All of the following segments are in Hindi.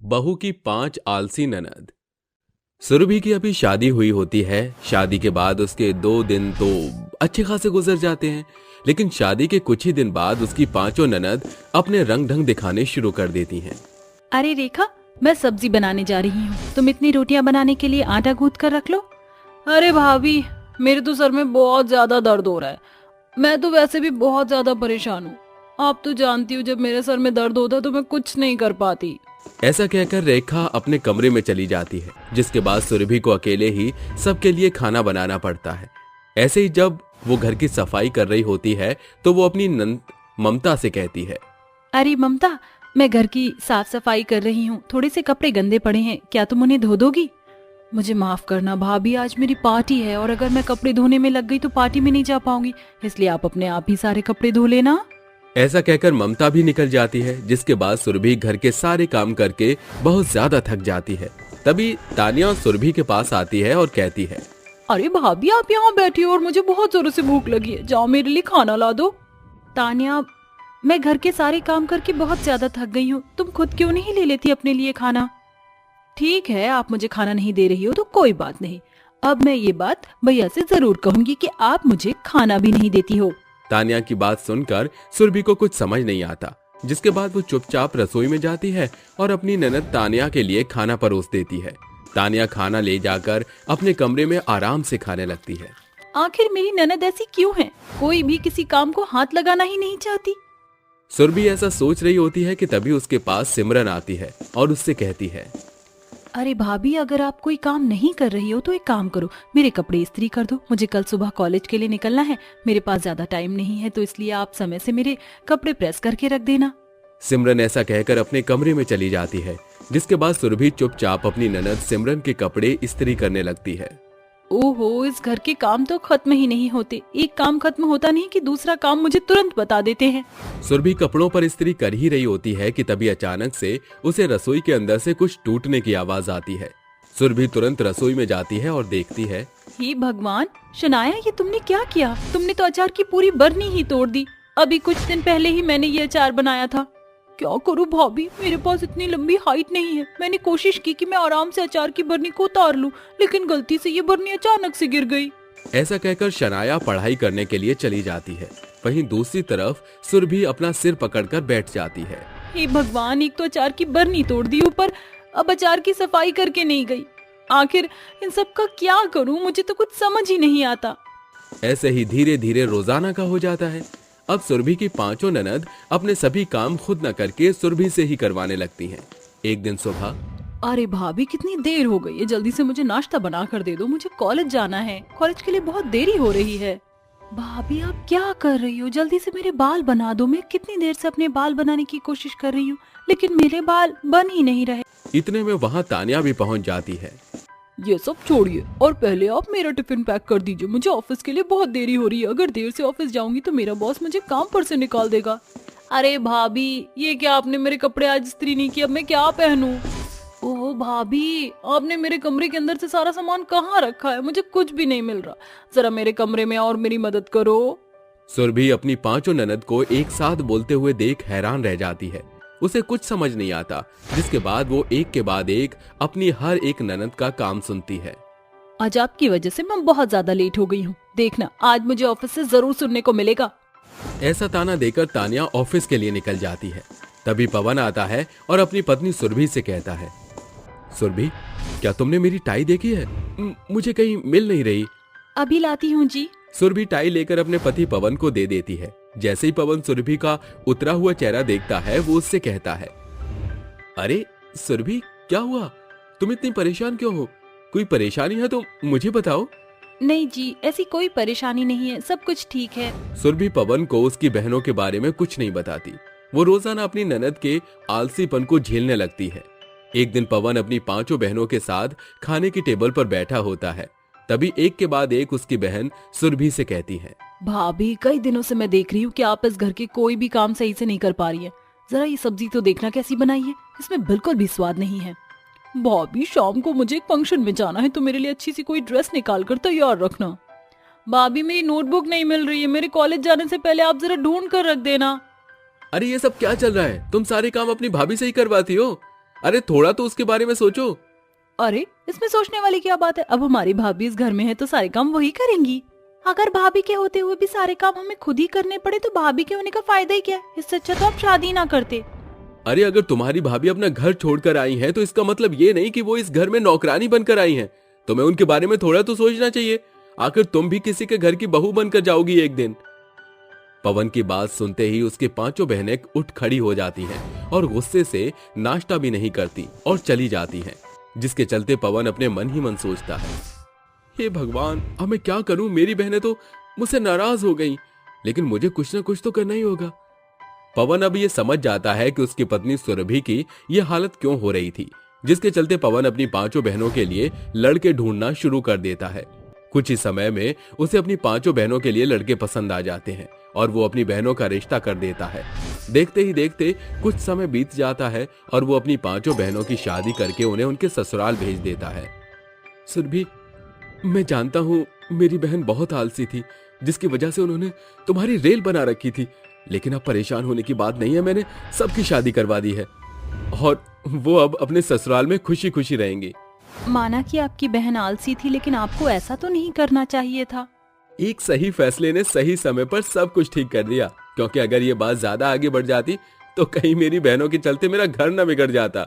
बहू की 5 आलसी ननद। सुरभि की अभी शादी हुई होती है। शादी के बाद उसके 2 दिन तो अच्छे खासे गुजर जाते हैं, लेकिन शादी के कुछ ही दिन बाद उसकी 5 ननद अपने रंग ढंग दिखाने शुरू कर देती हैं। अरे रेखा, मैं सब्जी बनाने जा रही हूँ। तुम इतनी रोटियां बनाने के लिए आटा गूंथ कर रख लो। अरे भाभी, मेरे तो सर में बहुत ज्यादा दर्द हो रहा है। मैं तो वैसे भी बहुत ज्यादा परेशान हूँ। आप तो जानती हो, जब मेरे सर में दर्द होता है तो मैं कुछ नहीं कर पाती। ऐसा कहकर रेखा अपने कमरे में चली जाती है, जिसके बाद सुरभि को अकेले ही सबके लिए खाना बनाना पड़ता है। ऐसे ही जब वो घर की सफाई कर रही होती है तो वो अपनी नंद ममता से कहती है, अरे ममता, मैं घर की साफ सफाई कर रही हूँ। थोड़े से कपड़े गंदे पड़े हैं, क्या तुम उन्हें धो दोगी? मुझे माफ करना भाभी, आज मेरी पार्टी है और अगर मैं कपड़े धोने में लग गई तो पार्टी में नहीं जा पाऊंगी, इसलिए आप अपने आप ही सारे कपड़े धो लेना। ऐसा कहकर ममता भी निकल जाती है, जिसके बाद सुरभि घर के सारे काम करके बहुत ज्यादा थक जाती है। तभी तानिया सुरभि के पास आती है और कहती है, अरे भाभी, आप यहाँ बैठी हो और मुझे बहुत जोरों से भूख लगी है, जाओ मेरे लिए खाना ला दो। तानिया, मैं घर के सारे काम करके बहुत ज्यादा थक गई हूँ, तुम खुद क्यों नहीं ले लेती अपने लिए खाना? ठीक है, आप मुझे खाना नहीं दे रही हो तो कोई बात नहीं। अब मैं ये बात भैया से जरूर कहूंगी कि आप मुझे खाना भी नहीं देती हो। तानिया की बात सुनकर सुरभि को कुछ समझ नहीं आता, जिसके बाद वो चुपचाप रसोई में जाती है और अपनी ननद तानिया के लिए खाना परोस देती है। तानिया खाना ले जाकर अपने कमरे में आराम से खाने लगती है। आखिर मेरी ननद ऐसी क्यों है? कोई भी किसी काम को हाथ लगाना ही नहीं चाहती। सुरभि ऐसा सोच रही होती है कि तभी उसके पास सिमरन आती है और उससे कहती है, अरे भाभी, अगर आप कोई काम नहीं कर रही हो तो एक काम करो, मेरे कपड़े इस्त्री कर दो। मुझे कल सुबह कॉलेज के लिए निकलना है, मेरे पास ज्यादा टाइम नहीं है, तो इसलिए आप समय से मेरे कपड़े प्रेस करके रख देना। सिमरन ऐसा कहकर अपने कमरे में चली जाती है, जिसके बाद सुरभि चुपचाप अपनी ननद सिमरन के कपड़े इस्त्री करने लगती है। ओहो, इस घर के काम तो खत्म ही नहीं होते। एक काम खत्म होता नहीं कि दूसरा काम मुझे तुरंत बता देते हैं। सुरभि कपड़ों पर इस्त्री कर ही रही होती है कि तभी अचानक से उसे रसोई के अंदर से कुछ टूटने की आवाज आती है। सुरभि तुरंत रसोई में जाती है और देखती है, हे भगवान, शनाया, ये तुमने क्या किया? तुमने तो अचार की पूरी बरनी ही तोड़ दी। अभी कुछ दिन पहले ही मैंने ये अचार बनाया था। क्या करूं भाभी, मेरे पास इतनी लंबी हाइट नहीं है। मैंने कोशिश की कि मैं आराम से अचार की बरनी को उतार लूं, लेकिन गलती से ये बरनी अचानक से गिर गई। ऐसा कहकर शनाया पढ़ाई करने के लिए चली जाती है। वहीं दूसरी तरफ सुरभि अपना सिर पकड़कर बैठ जाती है। हे भगवान, एक तो अचार की बरनी तोड़ दी, ऊपर अब अचार की सफाई करके नहीं गई। आखिर इन सब का क्या करूं, मुझे तो कुछ समझ ही नहीं आता। ऐसे ही धीरे धीरे रोजाना का हो जाता है। अब सुरभि की 5 ननद अपने सभी काम खुद न करके सुरभि से ही करवाने लगती हैं। एक दिन सुबह, अरे भाभी, कितनी देर हो गई है, जल्दी से मुझे नाश्ता बना कर दे दो, मुझे कॉलेज जाना है। कॉलेज के लिए बहुत देरी हो रही है। भाभी, आप क्या कर रही हो? जल्दी से मेरे बाल बना दो। मैं कितनी देर से अपने बाल बनाने की कोशिश कर रही हूँ, लेकिन मेरे बाल बन ही नहीं रहे। इतने में वहाँ तानिया भी पहुँच जाती है। ये सब छोड़िए और पहले आप मेरा टिफिन पैक कर दीजिए। मुझे ऑफिस के लिए बहुत देरी हो रही है। अगर देर से ऑफिस जाऊंगी तो मेरा बॉस मुझे काम पर से निकाल देगा। अरे भाभी, ये क्या, आपने मेरे कपड़े आज इस्त्री नहीं किए, अब मैं क्या पहनूं? ओह भाभी, आपने मेरे कमरे के अंदर से सारा सामान कहाँ रखा है? मुझे कुछ भी नहीं मिल रहा। जरा मेरे कमरे में और मेरी मदद करो। सुरभि अपनी 5 ननद को एक साथ बोलते हुए देख हैरान रह जाती है। उसे कुछ समझ नहीं आता, जिसके बाद वो एक के बाद एक अपनी हर एक ननद का काम सुनती है। आज आपकी वजह से मैं बहुत ज्यादा लेट हो गई हूँ। देखना, आज मुझे ऑफिस से जरूर सुनने को मिलेगा। ऐसा ताना देकर तानिया ऑफिस के लिए निकल जाती है। तभी पवन आता है और अपनी पत्नी सुरभि से कहता है, सुरभि, क्या तुमने मेरी टाई देखी है? मुझे कहीं मिल नहीं रही। अभी लाती हूँ जी। सुरभि टाई लेकर अपने पति पवन को दे देती है। जैसे ही पवन सुरभि का उतरा हुआ चेहरा देखता है, वो उससे कहता है, अरे सुरभि, क्या हुआ? तुम इतनी परेशान क्यों हो? कोई परेशानी है तो मुझे बताओ। नहीं जी, ऐसी कोई परेशानी नहीं है, सब कुछ ठीक है। सुरभि पवन को उसकी बहनों के बारे में कुछ नहीं बताती। वो रोजाना अपनी ननद के आलसीपन को झेलने लगती है। एक दिन पवन अपनी 5 बहनों के साथ खाने की टेबल पर बैठा होता है। तभी एक के बाद एक उसकी बहन सुरभि से कहती है, भाभी, कई दिनों से मैं देख रही हूँ कि आप इस घर के कोई भी काम सही से नहीं कर पा रही है। जरा ये सब्जी तो देखना कैसी बनाई है, इसमें बिल्कुल भी स्वाद नहीं है। भाभी, शाम को मुझे एक फंक्शन में जाना है, तो मेरे लिए अच्छी सी कोई ड्रेस निकाल कर तैयार रखना। भाभी, मेरी नोटबुक नहीं मिल रही है, मेरे कॉलेज जाने से पहले आप जरा ढूंढ कर रख देना। अरे ये सब क्या चल रहा है? तुम सारे काम अपनी भाभी से ही करवाती हो। अरे थोड़ा तो उसके बारे में सोचो। अरे इसमें सोचने वाली क्या बात है, अब हमारी भाभी इस घर में है तो सारे काम वही करेंगी। अगर भाभी के होते हुए भी सारे काम हमें खुद ही करने पड़े तो भाभी के होने का फायदा ही क्या है? इससे अच्छा तो आप शादी ना करते। अरे अगर तुम्हारी भाभी अपना घर छोड़कर आई हैं तो इसका मतलब ये नहीं कि वो इस घर में नौकरानी बनकर आई हैं। तुम्हें उनके बारे में थोड़ा तो सोचना चाहिए। आखिर तुम भी किसी के घर की बहू बनकर जाओगी एक दिन। पवन की बात सुनते ही उसकी पांचों बहनें उठ खड़ी हो जाती हैं और गुस्से से नाश्ता भी नहीं करती और चली जाती हैं, जिसके चलते पवन अपने मन ही मन सोचता है, हे भगवान, अब मैं क्या करूं? मेरी बहनें तो मुझसे नाराज हो गईं, लेकिन मुझे कुछ ना कुछ तो करना ही होगा। पवन अब ये समझ जाता है कि उसकी पत्नी सुरभि की ये हालत क्यों हो रही थी, जिसके चलते पवन अपनी पांचों बहनों के लिए लड़के ढूंढना शुरू कर देता है। कुछ ही समय में उसे अपनी पांचों बहनों के लिए लड़के पसंद आ जाते हैं और वो अपनी बहनों का रिश्ता कर देता है। देखते ही देखते कुछ समय बीत जाता है और वो अपनी पांचों बहनों की शादी करके उन्हें उनके ससुराल भेज देता है। सुरभि, मैं जानता हूँ मेरी बहन बहुत आलसी थी, जिसकी वजह से उन्होंने तुम्हारी रेल बना रखी थी, लेकिन अब परेशान होने की बात नहीं है। मैंने सबकी शादी करवा दी है और वो अब अपने ससुराल में खुशी खुशी रहेंगी। माना कि आपकी बहन आलसी थी, लेकिन आपको ऐसा तो नहीं करना चाहिए था। एक सही फैसले ने सही समय पर सब कुछ ठीक कर दिया, क्योंकि अगर ये बात ज्यादा आगे बढ़ जाती तो कहीं मेरी बहनों के चलते मेरा घर न बिगड़ जाता।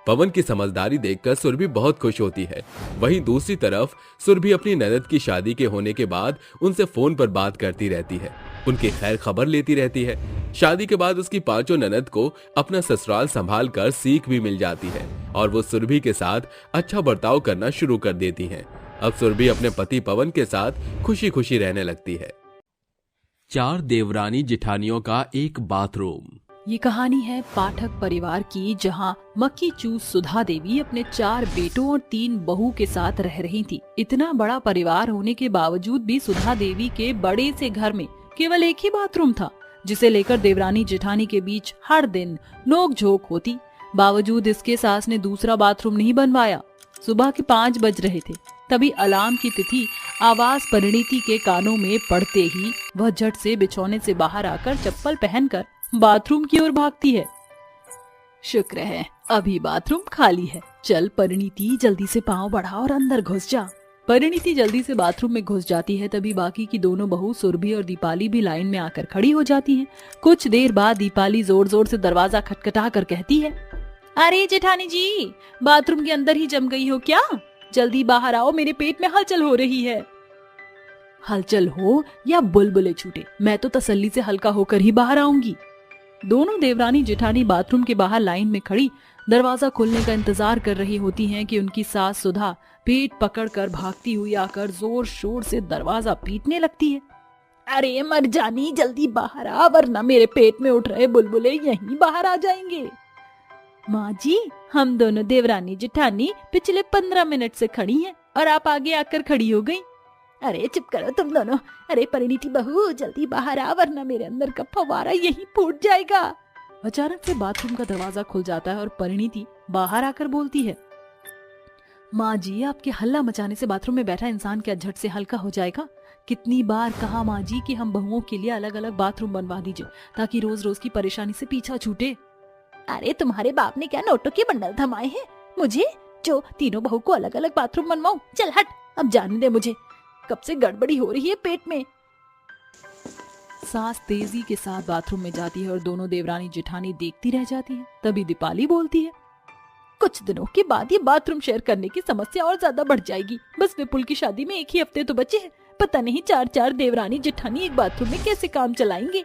पवन की समझदारी देखकर सुरभि बहुत खुश होती है। वहीं दूसरी तरफ सुरभि अपनी ननद की शादी के होने के बाद उनसे फोन पर बात करती रहती है, उनकी खैर खबर लेती रहती है। शादी के बाद उसकी पांचों ननद को अपना ससुराल संभाल कर सीख भी मिल जाती है और वो सुरभि के साथ अच्छा बर्ताव करना शुरू कर देती हैं। अब सुरभि अपने पति पवन के साथ खुशी खुशी रहने लगती है। 4 देवरानी जिठानियों का एक बाथरूम। ये कहानी है पाठक परिवार की, जहाँ मक्खी चूस सुधा देवी अपने 4 बेटों और 3 बहू के साथ रह रही थी। इतना बड़ा परिवार होने के बावजूद भी सुधा देवी के बड़े से घर में केवल एक ही बाथरूम था, जिसे लेकर देवरानी जेठानी के बीच हर दिन नोक-झोंक होती। बावजूद इसके सास ने दूसरा बाथरूम नहीं बनवाया। सुबह के 5 बज रहे थे, तभी अलार्म की तिथि आवाज परिणीति के कानों में पड़ते ही वह झट से बिछौने से बाहर आकर चप्पल पहनकर बाथरूम की ओर भागती है। शुक्र है अभी बाथरूम खाली है। चल परिणीति, जल्दी से पांव बढ़ा और अंदर घुस जा। परिणीति जल्दी से बाथरूम में घुस जाती है। तभी बाकी की दोनों बहू सुरभि और दीपाली भी लाइन में आकर खड़ी हो जाती हैं। कुछ देर बाद दीपाली जोर जोर से दरवाजा खटखटा कर कहती है, अरे जेठानी जी, बाथरूम के अंदर ही जम गई हो क्या? जल्दी बाहर आओ, मेरे पेट में हलचल हो रही है। हलचल हो या बुलबुले छूटे, मैं तो तसल्ली से हल्का होकर ही बाहर आऊंगी। दोनों देवरानी जेठानी बाथरूम के बाहर लाइन में खड़ी दरवाजा खुलने का इंतजार कर रही होती हैं कि उनकी सास सुधा पेट पकड़कर भागती हुई आकर जोर शोर से दरवाजा पीटने लगती है। अरे मर जानी, जल्दी बाहर आ, वरना मेरे पेट में उठ रहे बुलबुले यहीं बाहर आ जाएंगे। माँ जी, हम दोनों देवरानी जेठानी पिछले 15 मिनट से खड़ी हैं और आप आगे आकर खड़ी हो गई। अरे चुप करो तुम दोनों। अरे परिणीति बहू, जल्दी बाहर आ, वरना मेरे अंदर का फव्वारा यहीं फूट जाएगा। अचानक से बाथरूम का दरवाजा खुल जाता है और परिणीति बाहर आकर बोलती है, माँ जी, आपके हल्ला मचाने से बाथरूम में बैठा इंसान क्या झट से हल्का हो जाएगा? कितनी बार कहा माँ जी कि हम बहुओं के लिए अलग अलग बाथरूम बनवा दीजिए ताकि रोज रोज की परेशानी से पीछा छूटे। अरे तुम्हारे बाप ने क्या नोटों के बंडल थमाए हैं मुझे, जो तीनों बहू को अलग अलग बाथरूम बनवाऊं? चल हट, अब जाने दे मुझे, कब से गड़बड़ी हो रही है पेट में। सास तेजी के साथ बाथरूम में जाती है और दोनों देवरानी जेठानी देखती रह जाती है। तभी दीपाली बोलती है, कुछ दिनों के बाद ये बाथरूम शेयर करने की समस्या और ज्यादा बढ़ जाएगी। बस विपुल की शादी में 1 ही हफ्ते तो बचे हैं, पता नहीं 4-4 देवरानी जेठानी एक बाथरूम में कैसे काम चलाएंगे।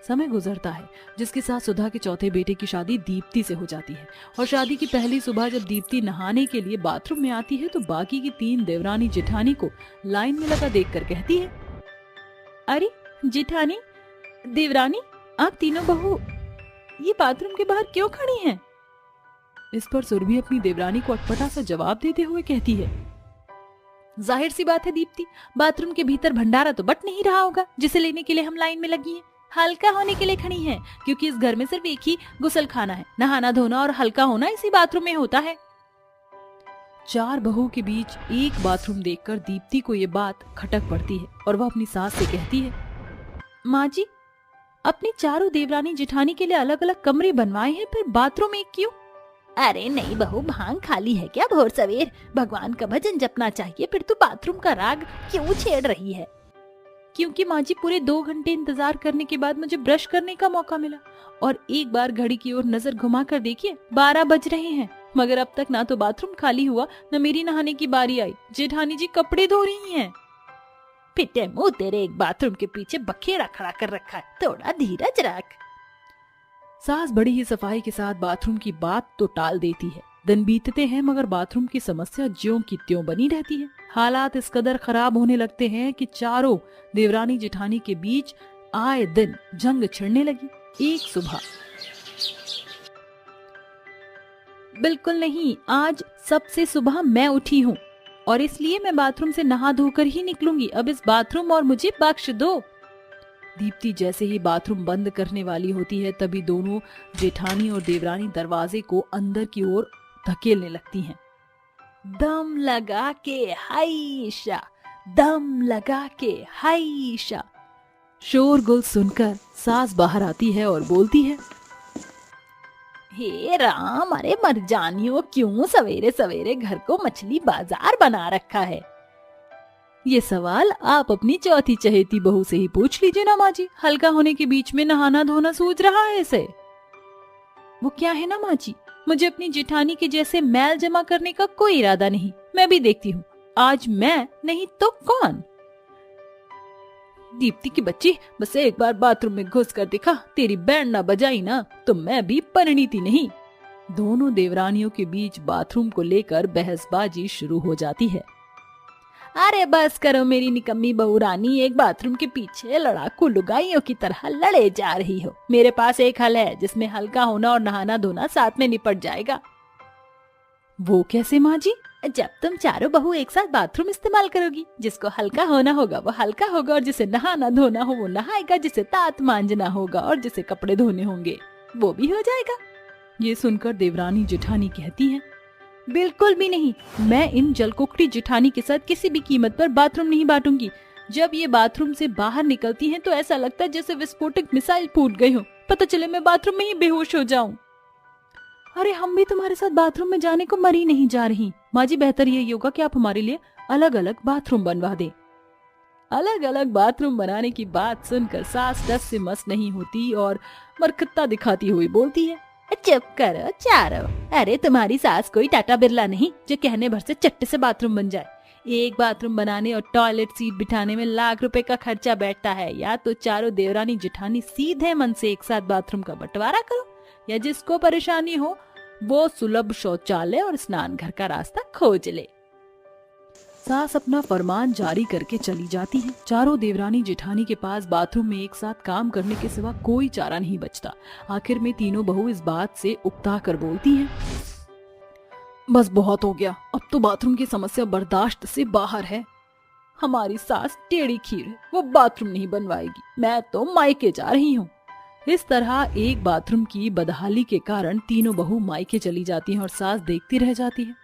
समय गुजरता है, जिसके साथ सुधा के चौथे बेटे की शादी दीप्ति से हो जाती है और शादी की पहली सुबह जब दीप्ति नहाने के लिए बाथरूम में आती है तो बाकी की 3 देवरानी जेठानी को लाइन में लगा देखकर कहती है, अरे जेठानी, देवरानी, आप तीनों बहू ये बाथरूम के बाहर क्यों खड़ी हैं? इस पर सुरभि अपनी देवरानी को अटपटा सा जवाब देते हुए कहती है, जाहिर सी बात है दीप्ति, बाथरूम के भीतर भंडारा तो बट नहीं रहा होगा जिसे लेने के लिए हम लाइन में लगी हैं। हल्का होने के लिए खड़ी हैं, क्योंकि इस घर में सिर्फ एक ही गुसल खाना है, नहाना धोना और हल्का होना इसी बाथरूम में होता है। 4 बहू के बीच एक बाथरूम देखकर दीप्ति को ये बात खटक पड़ती है और वह अपनी सास से कहती है, माँ जी, अपनी चारों देवरानी जेठानी के लिए अलग अलग कमरे बनवाए हैं, फिर बाथरूम एक क्यों? अरे नहीं बहू, भांग खाली है क्या भोर सवेर? भगवान का भजन जपना चाहिए, फिर तू बाथरूम का राग क्यों छेड़ रही है? क्योंकि माँ जी पूरे 2 घंटे इंतजार करने के बाद मुझे ब्रश करने का मौका मिला, और एक बार घड़ी की ओर नजर घुमा कर देखिए 12 बज रहे हैं, मगर अब तक ना तो बाथरूम खाली हुआ न मेरी नहाने की बारी आई। जेठानी जी कपड़े धो रही हैं। पिटे मुंह तेरे, एक बाथरूम के पीछे बखेड़ा खड़ा कर रखा है, थोड़ा धीरज रख। सास बड़ी ही सफाई के साथ बाथरूम की बात तो टाल देती है। दिन बीतते हैं मगर बाथरूम की समस्या ज्यों की त्यों बनी रहती है। हालात इस कदर खराब होने लगते हैं कि चारों देवरानी जेठानी के बीच आए दिन जंग छिड़ने लगी। एक सुबह, बिल्कुल नहीं, आज सबसे सुबह मैं उठी हूँ और इसलिए मैं बाथरूम से नहा धोकर ही निकलूंगी। अब इस बाथरूम और मुझे बख्श दो। दीप्ति जैसे ही बाथरूम बंद करने वाली होती है तभी दोनों जेठानी और देवरानी दरवाजे को अंदर की ओर धकेलने लगती हैं। दम लगा के हाईशा, दम लगा के हाईशा। शोरगुल सुनकर सास बाहर आती है और बोलती है, हे राम, अरे मरजानियों, क्यों सवेरे सवेरे घर को मछली बाजार बना रखा है? ये सवाल आप अपनी चौथी चहेती बहू से ही पूछ लीजिए ना माँ जी। हल्का होने के बीच में नहाना धोना सूझ रहा है इसे। वो क्या है ना माँ जी, मुझे अपनी जेठानी के जैसे मैल जमा करने का कोई इरादा नहीं। मैं भी देखती हूँ, आज मैं नहीं तो कौन? दीप्ति की बच्ची, बस एक बार बाथरूम में घुस कर देखा, तेरी बैंड ना बजाई ना तो मैं भी परिणीति नहीं। दोनों देवरानियों के बीच बाथरूम को लेकर बहसबाजी शुरू हो जाती है। अरे बस करो मेरी निकम्मी बहू रानी, एक बाथरूम के पीछे लड़ाकू लुगाइयों की तरह लड़े जा रही हो। मेरे पास एक हल है जिसमें हल्का होना और नहाना धोना साथ में निपट जाएगा। वो कैसे माँ जी? जब तुम चारों बहू एक साथ बाथरूम इस्तेमाल करोगी, जिसको हल्का होना होगा वो हल्का होगा और जिसे नहाना धोना हो वो नहाएगा, जिसे दांत मांजना होगा और जिसे कपड़े धोने होंगे वो भी हो जाएगा। ये सुनकर देवरानी जेठानी कहती हैं, बिल्कुल भी नहीं, मैं इन जलकुकड़ी जेठानी के साथ किसी भी कीमत पर बाथरूम नहीं बांटूंगी। जब ये बाथरूम से बाहर निकलती हैं तो ऐसा लगता है जैसे विस्फोटक मिसाइल फूट गई हो, पता चले मैं बाथरूम में ही बेहोश हो जाऊं। अरे हम भी तुम्हारे साथ बाथरूम में जाने को मरी नहीं जा रही। माँ जी, बेहतर यही होगा कि आप हमारे लिए अलग अलग बाथरूम बनवा दें। अलग अलग बाथरूम बनाने की बात सुनकर सास टस से मस नहीं होती और मरकत्ता दिखाती हुई बोलती है, चुप करो चारो। अरे तुम्हारी सास कोई टाटा बिरला नहीं जो कहने भर से चट्टे से बाथरूम बन जाए। एक बाथरूम बनाने और टॉयलेट सीट बिठाने में लाख रुपए का खर्चा बैठता है। या तो चारों देवरानी जेठानी सीधे मन से एक साथ बाथरूम का बंटवारा करो, या जिसको परेशानी हो वो सुलभ शौचालय और स्नान घर का रास्ता खोज ले। सास अपना फरमान जारी करके चली जाती है। चारों देवरानी जेठानी के पास बाथरूम में एक साथ काम करने के सिवा कोई चारा नहीं बचता। आखिर में तीनों बहू इस बात से उकता कर बोलती हैं, बस बहुत हो गया, अब तो बाथरूम की समस्या बर्दाश्त से बाहर है। हमारी सास टेढ़ी खीर है, वो बाथरूम नहीं बनवाएगी, मैं तो मायके जा रही हूँ। इस तरह एक बाथरूम की बदहाली के कारण तीनों बहू मायके चली जाती हैं और सास देखती रह जाती है।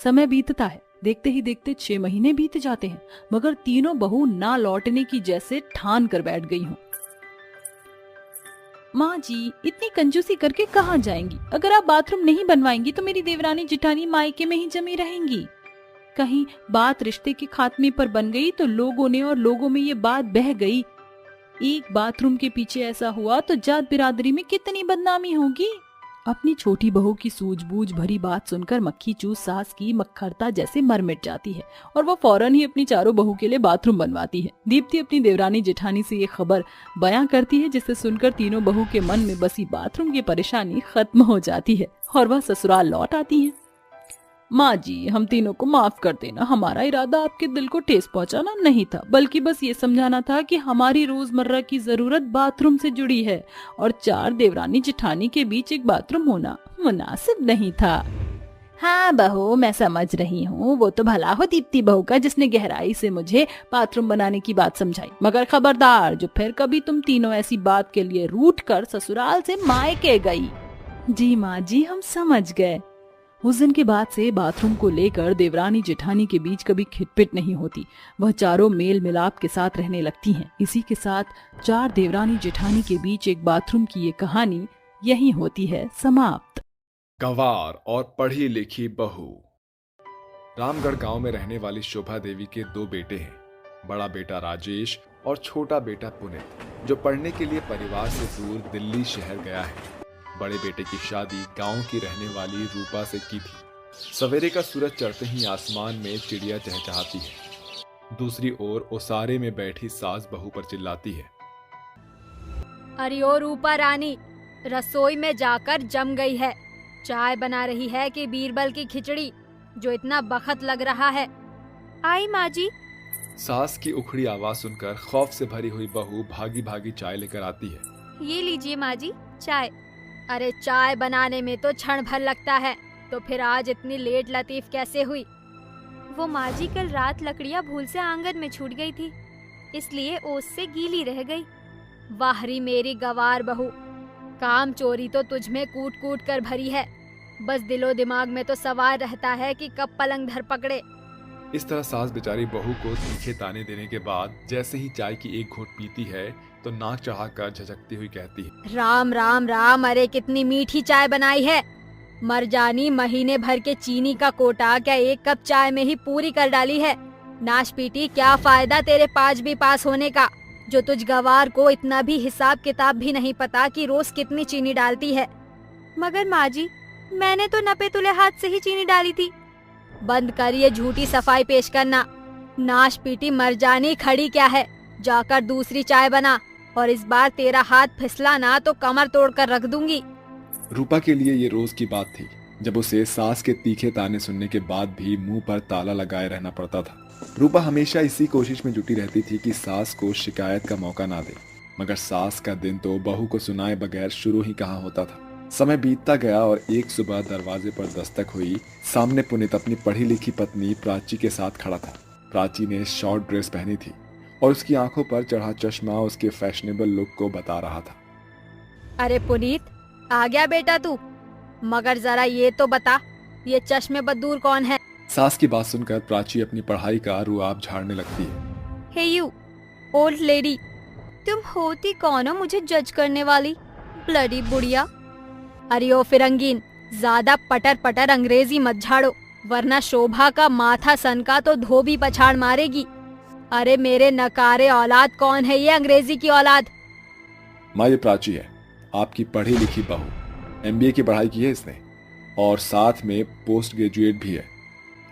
समय बीतता है, देखते ही देखते 6 महीने बीत जाते हैं, मगर तीनों बहू ना लौटने की जैसे ठान कर बैठ गई हों। माँ जी, इतनी कंजूसी करके कहाँ जाएंगी? अगर आप बाथरूम नहीं बनवाएंगी तो मेरी देवरानी जेठानी मायके में ही जमी रहेंगी। कहीं बात रिश्ते के खात्मे पर बन गई तो लोगों में ये बात बह गई, एक बाथरूम के पीछे ऐसा हुआ तो जात बिरादरी में कितनी बदनामी होगी। अपनी छोटी बहू की सूझबूझ भरी बात सुनकर मक्खी चूस सास की मक्खरता जैसे मर मिट जाती है और वो फौरन ही अपनी चारों बहू के लिए बाथरूम बनवाती है। दीप्ति अपनी देवरानी जेठानी से ये खबर बयां करती है, जिसे सुनकर तीनों बहू के मन में बसी बाथरूम की परेशानी खत्म हो जाती है और वह ससुराल लौट आती है। माँ जी, हम तीनों को माफ कर देना, हमारा इरादा आपके दिल को ठेस पहुंचाना नहीं था, बल्कि बस ये समझाना था कि हमारी रोजमर्रा की जरूरत बाथरूम से जुड़ी है और 4 देवरानी जेठानी के बीच एक बाथरूम होना मुनासिब नहीं था। हाँ बहू, मैं समझ रही हूँ, वो तो भला हो दीप्ति बहू का जिसने गहराई से मुझे बाथरूम बनाने की बात समझाई, मगर खबरदार जो फिर कभी तुम तीनों ऐसी बात के लिए रूठ कर ससुराल से मायके गई। जी माँ जी, हम समझ गए। उस दिन के बाद से बाथरूम को लेकर देवरानी जेठानी के बीच कभी खिटपिट नहीं होती। वह चारों मेल मिलाप के साथ रहने लगती हैं। इसी के साथ 4 देवरानी जेठानी के बीच एक बाथरूम की ये कहानी यहीं होती है समाप्त। गंवार और पढ़ी लिखी बहू। रामगढ़ गांव में रहने वाली शोभा देवी के दो बेटे हैं, बड़ा बेटा राजेश और छोटा बेटा पुनीत, जो पढ़ने के लिए परिवार से दूर दिल्ली शहर गया है। बड़े बेटे की शादी गांव की रहने वाली रूपा से की थी। सवेरे का सूरज चढ़ते ही आसमान में चिड़िया चहचहाती है। दूसरी ओर ओसारे में बैठी सास बहू पर चिल्लाती है, अरे ओ रूपा रानी, रसोई में जाकर जम गई है। चाय बना रही है कि बीरबल की खिचड़ी, जो इतना बखत लग रहा है। आई माँ जी। सास की उखड़ी आवाज सुनकर खौफ से भरी हुई बहू भागी भागी चाय लेकर आती है। ये लीजिए माँ जी चाय। अरे चाय बनाने में तो क्षण भर लगता है, तो फिर आज इतनी लेट लतीफ कैसे हुई? वो माँ जी कल रात लकड़ियाँ भूल से आंगन में छूट गई थी, इसलिए ओस से गीली रह गई। वाहरी मेरी गवार बहू, काम चोरी तो तुझ में कूट कूट कर भरी है। बस दिलो दिमाग में तो सवार रहता है कि कब पलंग धर पकड़े। इस तरह सास बेचारी बहू को तीखे ताने देने के बाद जैसे ही चाय की एक घूंट पीती है तो नाक चढ़ाकर झझकती हुई कहती है, राम राम राम, अरे कितनी मीठी चाय बनाई है। मर जानी, महीने भर के चीनी का कोटा क्या एक कप चाय में ही पूरी कर डाली है। नाश पीटी, क्या फायदा तेरे 5 पास होने का, जो तुझ गवार को इतना भी हिसाब किताब भी नहीं पता कि रोज कितनी चीनी डालती है। मगर माँ जी, मैंने तो नपे तुले हाथ से ही चीनी डाली थी। बंद कर ये झूठी सफाई पेश करना। नाश पीटी मर जानी, खड़ी क्या है, जाकर दूसरी चाय बना, और इस बार तेरा हाथ फिसला ना तो कमर तोड़कर रख दूंगी। रूपा के लिए ये रोज की बात थी, जब उसे सास के तीखे ताने सुनने के बाद भी मुंह पर ताला लगाए रहना पड़ता था। रूपा हमेशा इसी कोशिश में जुटी रहती थी कि सास को शिकायत का मौका ना दे, मगर सास का दिन तो बहू को सुनाए बगैर शुरू ही कहाँ होता था। समय बीतता गया और एक सुबह दरवाजे पर दस्तक हुई। सामने पुनीत अपनी पढ़ी लिखी पत्नी प्राची के साथ खड़ा था। प्राची ने शॉर्ट ड्रेस पहनी थी और उसकी आंखों पर चढ़ा चश्मा उसके फैशनेबल लुक को बता रहा था। अरे पुनीत, आ गया बेटा तू, मगर जरा ये तो बता, ये चश्मे बदूर कौन है? सास की बात सुनकर प्राची अपनी पढ़ाई का रुआब झाड़ने लगती है। हे यू ओल्ड लेडी, तुम होती कौन हो मुझे जज करने वाली? ब्लडी बुढ़िया। अरे ओ फिरंगीन, ज्यादा पटर पटर अंग्रेजी मत झाड़ो, वरना शोभा का माथा सनका तो धोबी पछाड़ मारेगी। अरे मेरे नकारे औलाद, कौन है ये अंग्रेजी की औलाद? माँ, ये प्राची है, आपकी पढ़ी लिखी बहू। MBA की पढ़ाई की है इसने और साथ में पोस्ट ग्रेजुएट भी है।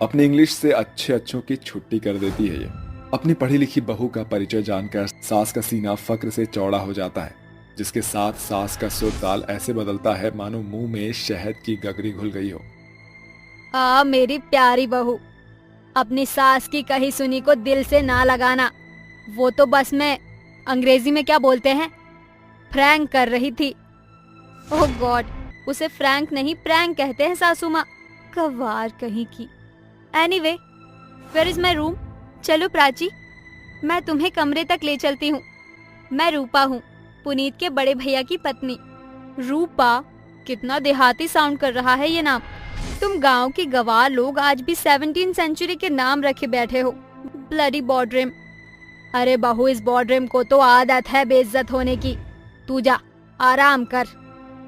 अपने इंग्लिश से अच्छों की छुट्टी कर देती है ये। अपनी पढ़ी लिखी बहू का परिचय जानकर सास का सीना फक्र से चौड़ा हो जाता है, जिसके साथ सास का सुर ताल ऐसे बदलता है मानो मुंह में शहद की गगरी घुल गई हो। मेरी प्यारी बहू, अपनी सास की कही सुनी को दिल से ना लगाना। वो तो बस मैं, अंग्रेजी में क्या बोलते हैं, फ्रैंक कर रही थी। ओह गॉड, उसे फ्रैंक नहीं प्रैंक कहते हैं सासू माँ, गवार कहीं की। Anyway, where is my room? चलो प्राची, मैं तुम्हें कमरे तक ले चलती हूँ। मैं रूपा हूँ, पुनीत के बड़े भैया की पत्नी। रूपा, कितना देहाती साउंड कर रहा है ये नाम। तुम गांव के गवार लोग आज भी 17वीं सेंचुरी के नाम रखे बैठे हो। ब्लडी बॉर्डरेम। अरे बहू, इस बॉर्डरेम को तो आदत है बेइज्जत होने की। तू जा, आराम कर।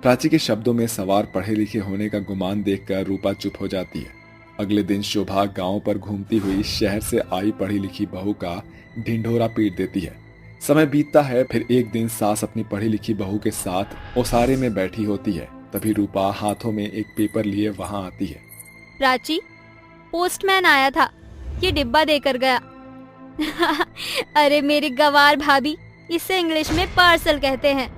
प्राची के शब्दों में सवार पढ़े लिखे होने का गुमान देखकर रूपा चुप हो जाती है। अगले दिन शोभा गांव पर घूमती हुई शहर से आई पढ़ी लिखी बहू का ढिंढोरा पीट देती है। समय बीतता है, फिर एक दिन सास अपनी पढ़ी लिखी बहू के साथ ओसारे में बैठी होती है। तभी रूपा हाथों में एक पेपर लिए वहां आती है। प्राची, पोस्टमैन आया था, ये डिब्बा देकर गया। अरे मेरी गवार भाभी, इसे इंग्लिश में पार्सल कहते हैं।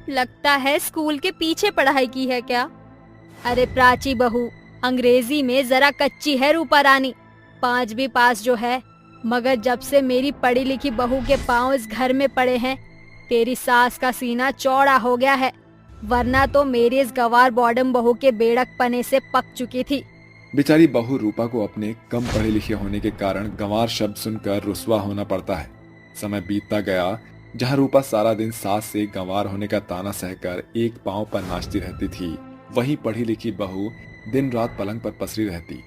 लगता है स्कूल के पीछे पढ़ाई की है क्या? अरे प्राची बहू, अंग्रेजी में जरा कच्ची है रूपा रानी। 5 पास जो है, मगर जब से मेरी पढ़ी लिखी बहू के पांव इस घर में पड़े हैं, तेरी सास का सीना चौड़ा हो गया है, वरना तो मेरी इस गवार बॉडम बहू के बेड़क पने से पक चुकी थी। बेचारी बहू रूपा को अपने कम पढ़े लिखे होने के कारण गंवार शब्द सुनकर रुस्वा होना पड़ता है। समय बीतता गया, जहाँ रूपा सारा दिन सास से गंवार होने का ताना सहकर एक पांव पर नाचती रहती थी, वहीं पढ़ी लिखी बहू दिन रात पलंग पर पसरी रहती।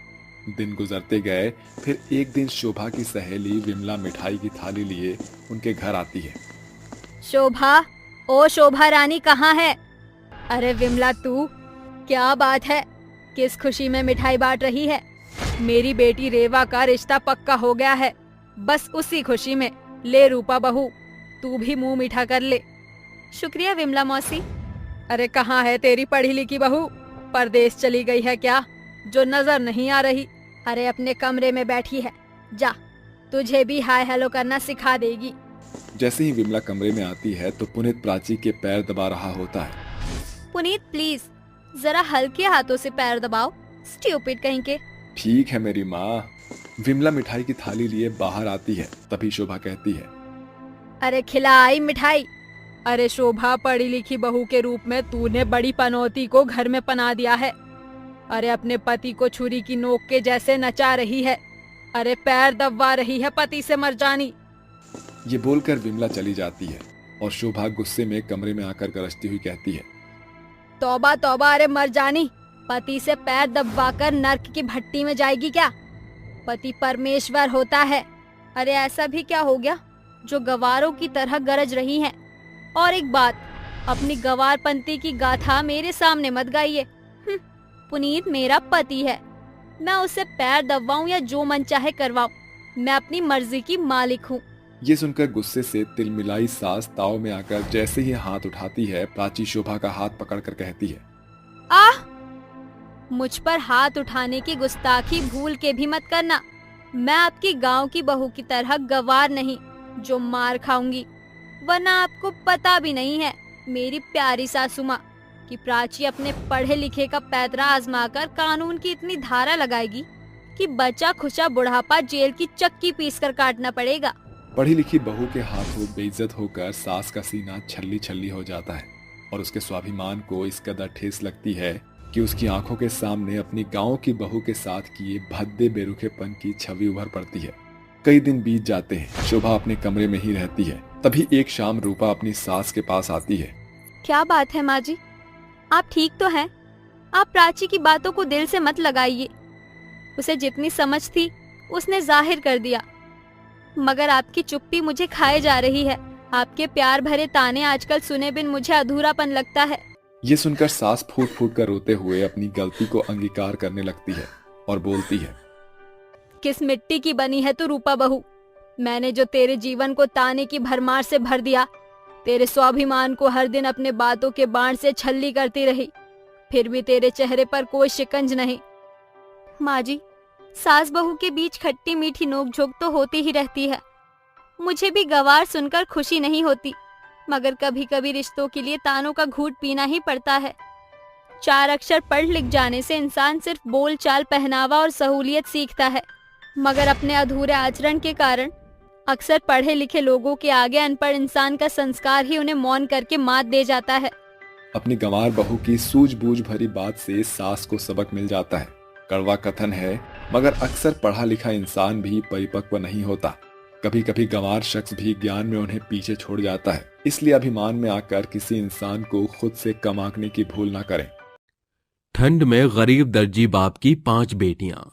दिन गुजरते गए, फिर एक दिन शोभा की सहेली विमला मिठाई की थाली लिए उनके घर आती है। शोभा, ओ शोभा रानी कहाँ है? अरे विमला तू, क्या बात है, किस खुशी में मिठाई बांट रही है? मेरी बेटी रेवा का रिश्ता पक्का हो गया है, बस उसी खुशी में। ले रूपा बहू, तू भी मुंह मीठा कर ले। शुक्रिया विमला मौसी। अरे कहाँ है तेरी पढ़ी लिखी बहू? परदेश चली गई है क्या, जो नजर नहीं आ रही? अरे अपने कमरे में बैठी है, जा, तुझे भी हाय हेलो करना सिखा देगी। जैसे ही विमला कमरे में आती है तो पुनीत प्राची के पैर दबा रहा होता है। पुनीत प्लीज जरा हल्के हाथों से पैर दबाओ, स्टूपिड कहीं के। ठीक है मेरी माँ। विमला मिठाई की थाली लिए बाहर आती है, तभी शोभा कहती है, अरे खिलाई मिठाई। अरे शोभा, पढ़ी लिखी बहू के रूप में तूने बड़ी पनौती को घर में पना दिया है। अरे अपने पति को छुरी की नोक के जैसे नचा रही है। अरे पैर दबवा रही है पति से मर जानी। ये बोलकर विमला चली जाती है और शोभा गुस्से में कमरे में आकर गरजती हुई कहती है, तौबा तौबा, अरे मर जानी, पति से पैर दबवाकर नर्क की भट्टी में जाएगी क्या? पति परमेश्वर होता है। अरे ऐसा भी क्या हो गया जो गवारों की तरह गरज रही हैं? और एक बात, अपनी गवारपंती की गाथा मेरे सामने मत गाइए। पुनीत मेरा पति है, मैं उसे पैर दबवाऊं या जो मन चाहे करवाऊं, मैं अपनी मर्जी की मालिक हूँ। ये सुनकर गुस्से से तिलमिलाई सास ताव में आकर जैसे ही हाथ उठाती है, प्राची शोभा का हाथ पकड़कर कहती है, आह! मुझ पर हाथ उठाने की गुस्ताखी भूल के भी मत करना। मैं आपकी गांव की बहू की तरह गवार नहीं जो मार खाऊंगी, वरना आपको पता भी नहीं है मेरी प्यारी सासू माँ कि प्राची अपने पढ़े लिखे का पैतरा आजमाकर कानून की इतनी धारा लगाएगी कि बचा खुचा बुढ़ापा जेल की चक्की पीसकर काटना पड़ेगा। पढ़ी लिखी बहू के हाथों बेइज्जत होकर सास का सीना छल्ली छल्ली हो जाता है और उसके स्वाभिमान को इस कदर ठेस लगती है कि उसकी आंखों के सामने अपनी गांव की बहू के साथ किए भद्दे बेरुखेपन की छवि उभर पड़ती है। कई दिन बीत जाते हैं, शोभा अपने कमरे में ही रहती है। तभी एक शाम रूपा अपनी सास के पास आती है। क्या बात है माँ जी, आप ठीक तो हैं? आप प्राची की बातों को दिल से मत लगाइए। उसे जितनी समझ थी उसने जाहिर कर दिया, मगर आपकी चुप्पी मुझे खाए जा रही है। आपके प्यार भरे ताने आजकल सुने बिन मुझे अधूरापन लगता है। ये सुनकर सास फूट फूट कर रोते हुए अपनी गलती को अंगीकार करने लगती है और बोलती है, किस मिट्टी की बनी है तू रूपा बहू? मैंने जो तेरे जीवन को ताने की भरमार से भर दिया, तेरे स्वाभिमान को हर दिन अपने बातों के बाण से छल्ली करती रही, फिर भी तेरे चेहरे पर कोई शिकंज नहीं। माँ जी, सास बहू के बीच खट्टी मीठी नोकझोंक तो होती ही रहती है। मुझे भी गवार सुनकर खुशी नहीं होती, मगर कभी कभी रिश्तों के लिए तानों का घूंट पीना ही पड़ता है। 4 अक्षर पढ़ लिख जाने से इंसान सिर्फ बोल चाल, पहनावा और सहूलियत सीखता है, मगर अपने अधूरे आचरण के कारण अक्सर पढ़े लिखे लोगों के आगे अनपढ़ इंसान का संस्कार ही उन्हें मौन करके मात दे जाता है। अपनी गंवार बहू की सूझबूझ भरी बात से सास को सबक मिल जाता है। कड़वा कथन है, मगर अक्सर पढ़ा लिखा इंसान भी परिपक्व नहीं होता। कभी कभी गंवार शख्स भी ज्ञान में उन्हें पीछे छोड़ जाता है। इसलिए अभिमान में आकर किसी इंसान को खुद से कम आंकने की भूल ना करें। ठंड में गरीब दर्जी बाप की 5 बेटियां।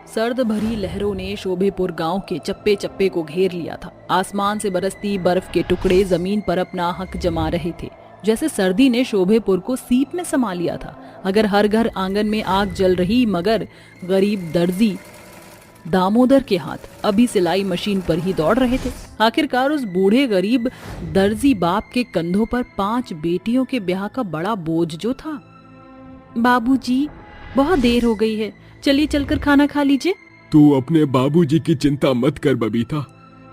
सर्द भरी लहरों ने शोभेपुर गांव के चप्पे चप्पे को घेर लिया था। आसमान से बरसती बर्फ के टुकड़े जमीन पर अपना हक जमा रहे थे, जैसे सर्दी ने शोभेपुर को सीप में समा लिया था। अगर हर घर आंगन में आग जल रही, मगर गरीब दर्जी दामोदर के हाथ अभी सिलाई मशीन पर ही दौड़ रहे थे। आखिरकार उस बूढ़े गरीब दर्जी बाप के कंधों पर 5 बेटियों के ब्याह का बड़ा बोझ जो था। बाबूजी, बहुत देर हो गई है, चलिए चलकर खाना खा लीजिए। तू अपने बाबूजी की चिंता मत कर बबीता,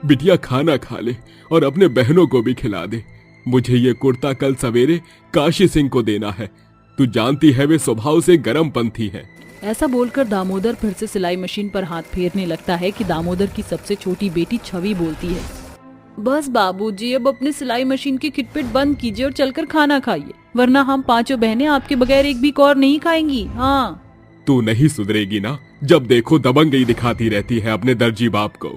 बिटिया खाना खा ले और अपने बहनों को भी खिला दे। मुझे ये कुर्ता कल सवेरे काशी सिंह को देना है। तू जानती है वे स्वभाव से गरम पंथी है। ऐसा बोलकर दामोदर फिर से सिलाई मशीन पर हाथ फेरने लगता है कि दामोदर की सबसे छोटी बेटी छवि बोलती है, बस बाबूजी, अब अपनी सिलाई मशीन की खिटपिट बंद कीजिए और चलकर खाना खाइए, वरना हम 5 बहनें आपके बगैर एक भी कौर नहीं खाएंगी। हाँ, तू नहीं सुधरेगी ना, जब देखो दबंगई दिखाती रहती है अपने दर्जी बाप को।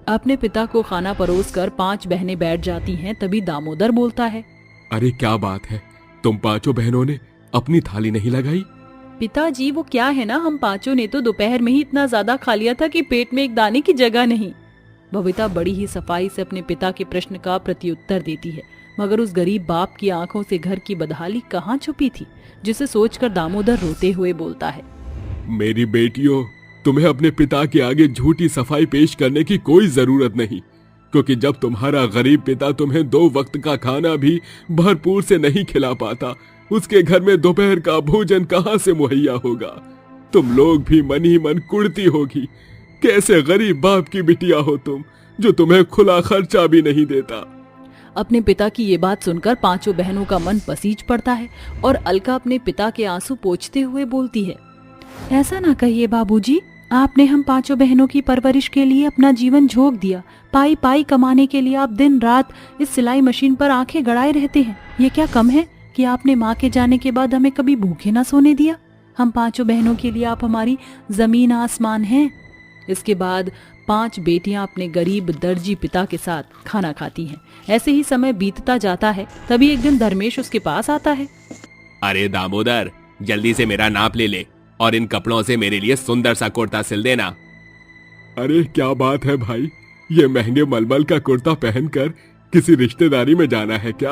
अपने पिता को खाना परोसकर 5 बहनें बैठ जाती हैं। तभी दामोदर बोलता है, अरे क्या बात है, तुम 5 बहनों ने अपनी थाली नहीं लगाई? पिताजी, वो क्या है ना, हम 5 ने तो दोपहर में ही इतना ज्यादा खा लिया था कि पेट में एक दाने की जगह नहीं। बबीता बड़ी ही सफाई से अपने पिता के प्रश्न का प्रत्युत्तर देती है। मगर उस गरीब बाप की आंखों से घर की बदहाली कहाँ छुपी थी, जिसे सोचकर दामोदर रोते हुए बोलता है, मेरी बेटियों, तुम्हें अपने पिता के आगे झूठी सफाई पेश करने की कोई जरूरत नहीं, क्योंकि जब तुम्हारा गरीब पिता तुम्हें 2 वक्त का खाना भी भरपूर से नहीं खिला पाता, उसके घर में दोपहर का भोजन कहाँ से मुहैया होगा। तुम लोग भी मन ही मन कुड़ती होगी। कैसे गरीब बाप की बिटिया हो तुम, जो तुम्हें खुला खर्चा भी नहीं देता। अपने पिता की ये बात सुनकर 5 बहनों का मन पसीज पड़ता है और अलका अपने पिता के आंसू पोंछते हुए बोलती है, ऐसा ना कहिए बाबूजी, आपने हम 5 बहनों की परवरिश के लिए अपना जीवन झोंक दिया। पाई पाई कमाने के लिए आप दिन रात इस सिलाई मशीन पर आंखें गड़ाए रहते हैं। ये क्या कम है कि आपने माँ के जाने के बाद हमें कभी भूखे ना सोने दिया। हम 5 बहनों के लिए आप हमारी जमीन आसमान हैं। इसके बाद 5 बेटियां अपने गरीब दर्जी पिता के साथ खाना खाती हैं। ऐसे ही समय बीतता जाता है। तभी एक दिन धर्मेश उसके पास आता है। अरे दामोदर, जल्दी से मेरा नाप ले और इन कपड़ों से मेरे लिए सुंदर सा कुर्ता सिल देना। अरे क्या बात है भाई, ये महंगे मलमल का कुर्ता पहनकर किसी रिश्तेदारी में जाना है क्या?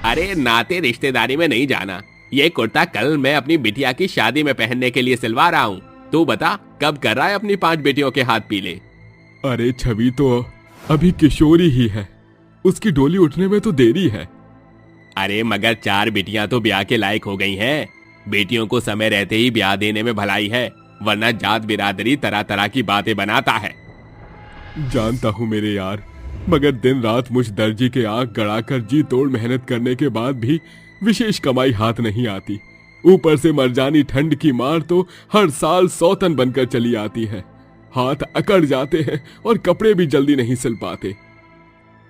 अरे नाते रिश्तेदारी में नहीं जाना, ये कुर्ता कल मैं अपनी बिटिया की शादी में पहनने के लिए सिलवा रहा हूँ। तू बता, कब कर रहा है अपनी 5 बेटियों के हाथ पीले? अरे छवि तो अभी किशोरी ही है, उसकी डोली उठने में तो देरी है। अरे मगर 4 बेटियां तो ब्याह के लायक हो गई हैं। बेटियों को समय रहते ही ब्याह देने में भलाई है, वरना जात बिरादरी तरह तरह की बातें बनाता है। जानता हूँ मेरे यार, मगर दिन रात मुझ दर्जी के आंख गड़ाकर जी तोड़ मेहनत करने के बाद भी विशेष कमाई हाथ नहीं आती। ऊपर से मरजानी ठंड की मार तो हर साल सौतन बनकर चली आती है। हाथ अकड़ जाते हैं और कपड़े भी जल्दी नहीं सिल पाते।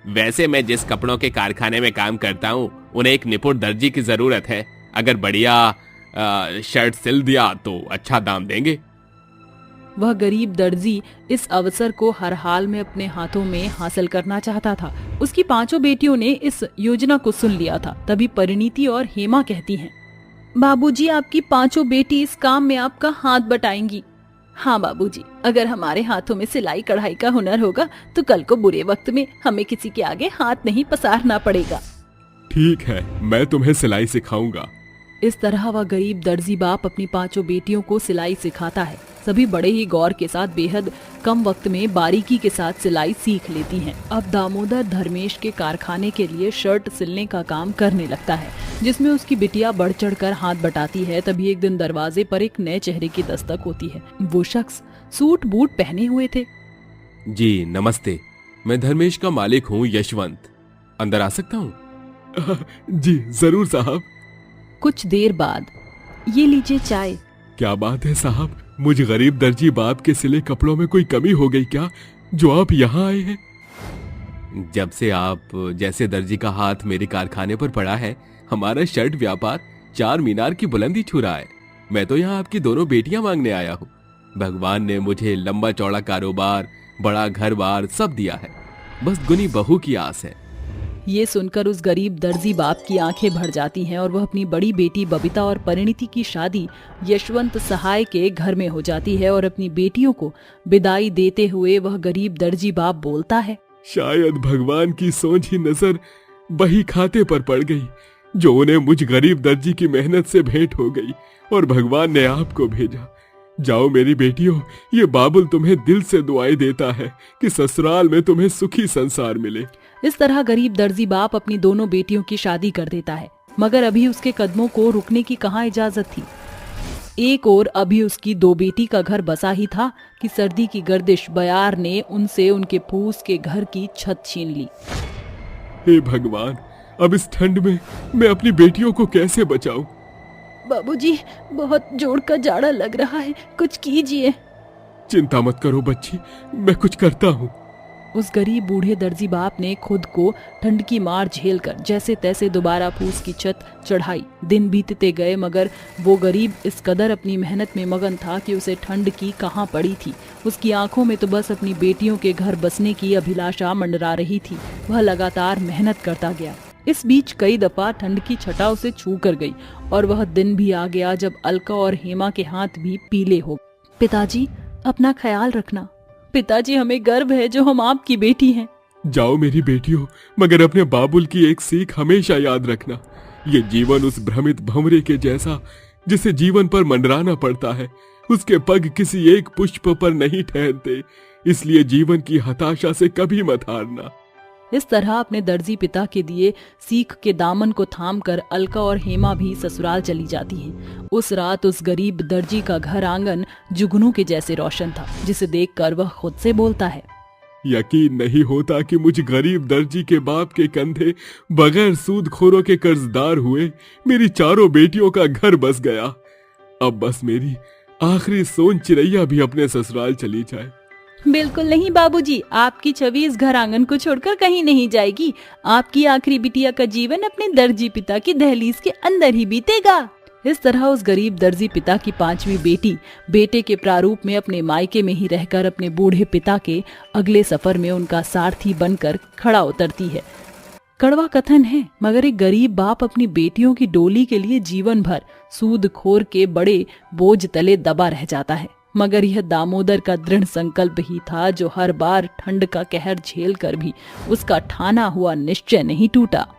वैसे मैं जिस कपड़ों के कारखाने में काम करता हूँ, उन्हें एक निपुण दर्जी की जरूरत है। अगर बढ़िया शर्ट सिल दिया तो अच्छा दाम देंगे। वह गरीब दर्जी इस अवसर को हर हाल में अपने हाथों में हासिल करना चाहता था। उसकी 5 बेटियों ने इस योजना को सुन लिया था। तभी परिणीति और हेमा कहती हैं, बाबूजी, आपकी 5 बेटी इस काम में आपका हाथ बटाएंगी। हाँ बाबूजी, अगर हमारे हाथों में सिलाई कढ़ाई का हुनर होगा तो कल को बुरे वक्त में हमें किसी के आगे हाथ नहीं पसारना पड़ेगा। ठीक है, मैं तुम्हें सिलाई सिखाऊंगा। इस तरह वह गरीब दर्जी बाप अपनी 5 बेटियों को सिलाई सिखाता है। सभी बड़े ही गौर के साथ बेहद कम वक्त में बारीकी के साथ सिलाई सीख लेती हैं। अब दामोदर धर्मेश के कारखाने के लिए शर्ट सिलने का काम करने लगता है, जिसमें उसकी बिटिया बढ़ चढ़ कर हाथ बटाती है। तभी एक दिन दरवाजे पर एक नए चेहरे की दस्तक होती है। वो शख्स सूट बूट पहने हुए थे। जी नमस्ते, मैं धर्मेश का मालिक हूँ यशवंत, अंदर आ सकता हूँ? जी जरूर साहब। कुछ देर बाद, ये लीजिए चाय। क्या बात है साहब, मुझ गरीब दर्जी बाप के सिले कपड़ों में कोई कमी हो गई क्या, जो आप यहाँ आए हैं? जब से आप जैसे दर्जी का हाथ मेरे कारखाने पर पड़ा है, हमारा शर्ट व्यापार 4 मीनार की बुलंदी छू रहा है। मैं तो यहाँ आपकी दोनों बेटियां मांगने आया हूँ। भगवान ने मुझे लंबा चौड़ा कारोबार, बड़ा घर बार सब दिया है, बस गुनी बहू की आस है। ये सुनकर उस गरीब दर्जी बाप की आंखें भर जाती हैं और वह अपनी बड़ी बेटी बबीता और परिणीति की शादी यशवंत सहाय के घर में हो जाती है। और अपनी बेटियों को विदाई देते हुए वह गरीब दर्जी बाप बोलता है, शायद भगवान की सोझी नजर बही खाते पर पड़ गई, जो उन्हें मुझ गरीब दर्जी की मेहनत से भेंट हो गई और भगवान ने आपको भेजा। जाओ मेरी बेटियों, ये बाबुल तुम्हें दिल से दुआएं देता है कि ससुराल में तुम्हें सुखी संसार मिले। इस तरह गरीब दर्जी बाप अपनी दोनों बेटियों की शादी कर देता है, मगर अभी उसके कदमों को रुकने की कहाँ इजाजत थी। एक और अभी उसकी 2 बेटी का घर बसा ही था कि सर्दी की गर्दिश बयार ने उनसे उनके फूस के घर की छत छीन ली। हे भगवान, अब इस ठंड में मैं अपनी बेटियों को कैसे बचाऊं? बाबूजी, बहुत जोर का जाड़ा लग रहा है, कुछ कीजिए। चिंता मत करो बच्ची, मैं कुछ करता हूँ। उस गरीब बूढ़े दर्जी बाप ने खुद को ठंड की मार झेलकर जैसे तैसे दोबारा फूस की छत चढ़ाई। दिन बीतते गए, मगर वो गरीब इस कदर अपनी मेहनत में मगन था कि उसे ठंड की कहाँ पड़ी थी। उसकी आंखों में तो बस अपनी बेटियों के घर बसने की अभिलाषा मंडरा रही थी। वह लगातार मेहनत करता गया। इस बीच कई दफा ठंड की छटा उसे छू कर गई और वह दिन भी आ गया जब अलका और हेमा के हाथ भी पीले हो। पिताजी, अपना ख्याल रखना। पिताजी, हमें गर्व है जो हम आपकी बेटी हैं। जाओ मेरी बेटियों, मगर अपने बाबुल की एक सीख हमेशा याद रखना। ये जीवन उस भ्रमित भंवरे के जैसा जिसे जीवन पर मंडराना पड़ता है, उसके पग किसी एक पुष्प पर नहीं ठहरते, इसलिए जीवन की हताशा से कभी मत हारना। इस तरह अपने दर्जी पिता के दिए सीख के दामन को थामकर अलका और हेमा भी ससुराल चली जाती हैं। उस रात उस गरीब दर्जी का घर आंगन जुगनू के जैसे रोशन था, जिसे देखकर वह खुद से बोलता है, यकीन नहीं होता कि मुझ गरीब दर्जी के बाप के कंधे बगैर सूदखोरों के कर्जदार हुए मेरी चारों बेटियों का घर बस गया। अब बस मेरी आखिरी सोन चिरैया भी अपने ससुराल चली जाए। बिल्कुल नहीं बाबूजी, आपकी छवि इस घर आंगन को छोड़कर कहीं नहीं जाएगी। आपकी आखिरी बिटिया का जीवन अपने दर्जी पिता की दहलीज के अंदर ही बीतेगा। इस तरह उस गरीब दर्जी पिता की 5वीं बेटी बेटे के प्रारूप में अपने मायके में ही रहकर अपने बूढ़े पिता के अगले सफर में उनका सारथी बनकर खड़ा उतरती है। कड़वा कथन है, मगर एक गरीब बाप अपनी बेटियों की डोली के लिए जीवन भर सूदखोर के बड़े बोझ तले दबा रह जाता है। मगर यह दामोदर का दृढ़ संकल्प ही था, जो हर बार ठंड का कहर झेल कर भी उसका ठाना हुआ निश्चय नहीं टूटा।